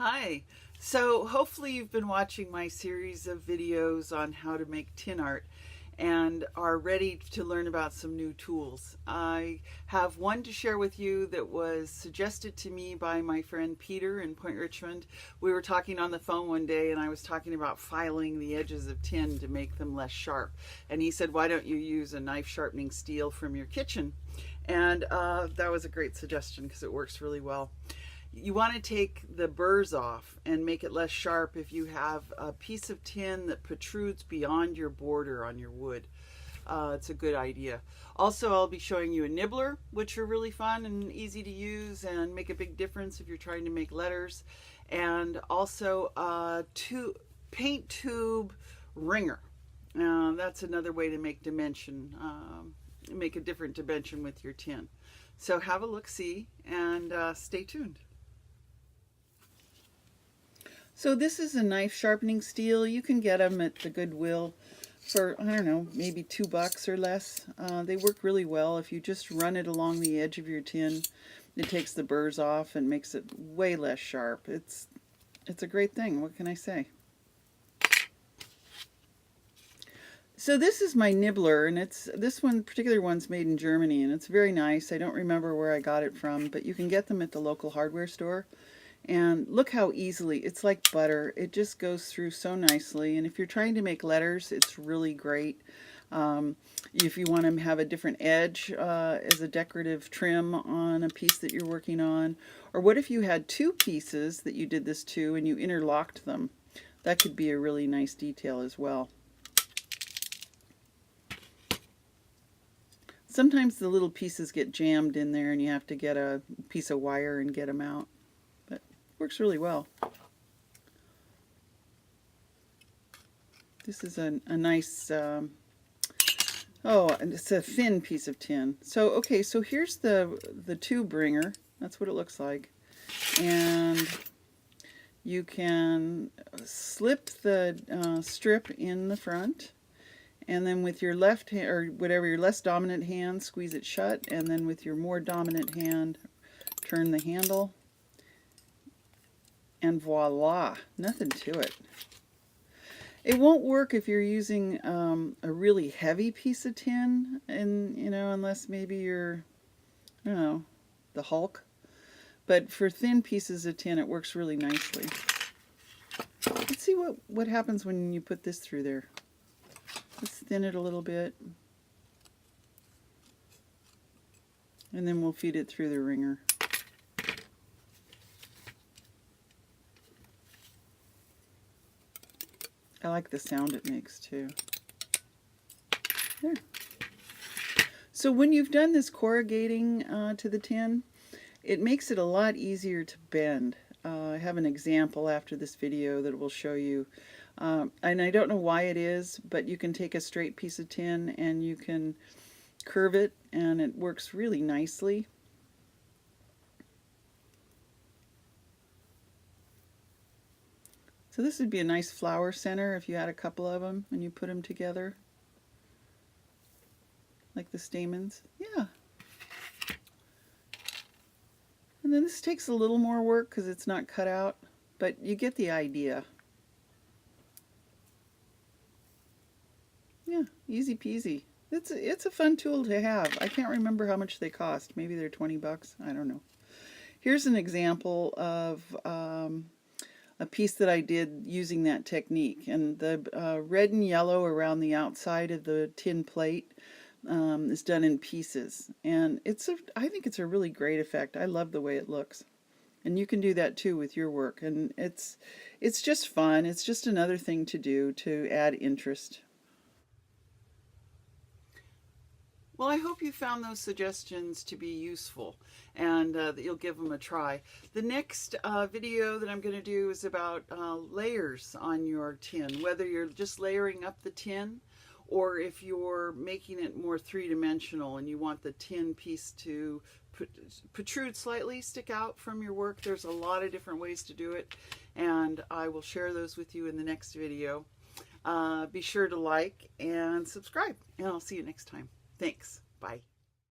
Hi. So hopefully you've been watching my series of videos on how to make tin art and are ready to learn about some new tools. I have one to share with you that was suggested to me by my friend Peter in Point Richmond. We were talking on the phone one day and I was talking about filing the edges of tin to make them less sharp. And he said, why don't you use a knife sharpening steel from your kitchen? And that was a great suggestion because it works really well. You want to take the burrs off and make it less sharp if you have a piece of tin that protrudes beyond your border on your wood. It's a good idea. Also, I'll be showing you a nibbler, which are really fun and easy to use and make a big difference if you're trying to make letters. And also a paint tube wringer. That's another way to make dimension, make a different dimension with your tin. So have a look-see and stay tuned. So this is a knife sharpening steel. You can get them at the Goodwill for, I don't know, maybe $2 or less. They work really well. If you just run it along the edge of your tin, it takes the burrs off and makes it way less sharp. It's a great thing. What can I say? So this is my nibbler, and this particular one's made in Germany, and it's very nice. I don't remember where I got it from, but you can get them at the local hardware store. And look how easily, it's like butter. It just goes through so nicely. And if you're trying to make letters, it's really great. If you want to have a different edge as a decorative trim on a piece that you're working on, or what if you had two pieces that you did this to and you interlocked them? That could be a really nice detail as well. Sometimes the little pieces get jammed in there and you have to get a piece of wire and get them out. Works really well. This is a nice, it's a thin piece of tin. So, okay, so here's the tube ringer. That's what it looks like. And you can slip the strip in the front, and then with your left hand, or whatever, your less dominant hand, squeeze it shut, and then with your more dominant hand, turn the handle. And voila, nothing to it. It won't work if you're using a really heavy piece of tin, and unless maybe you're, I don't know, the Hulk. But for thin pieces of tin, it works really nicely. Let's see what happens when you put this through there. Let's thin it a little bit, and then we'll feed it through the wringer. I like the sound it makes too. There. So when you've done this corrugating to the tin, it makes it a lot easier to bend. I have an example after this video that will show you. And I don't know why it is, but you can take a straight piece of tin and you can curve it, and it works really nicely. So this would be a nice flower center if you had a couple of them and you put them together. Like the stamens. Yeah. And then this takes a little more work because it's not cut out, but you get the idea. Yeah, easy peasy. It's a fun tool to have. I can't remember how much they cost. Maybe they're 20 bucks. I don't know. Here's an example of a piece that I did using that technique, and the red and yellow around the outside of the tin plate is done in pieces, and I think it's a really great effect. I love the way it looks, and you can do that too with your work, and it's just fun. It's just another thing to do to add interest. Well, I hope you found those suggestions to be useful and that you'll give them a try. The next video that I'm going to do is about layers on your tin, whether you're just layering up the tin or if you're making it more three-dimensional and you want the tin piece to protrude slightly, stick out from your work. There's a lot of different ways to do it, and I will share those with you in the next video. Be sure to like and subscribe, and I'll see you next time. Thanks. Bye.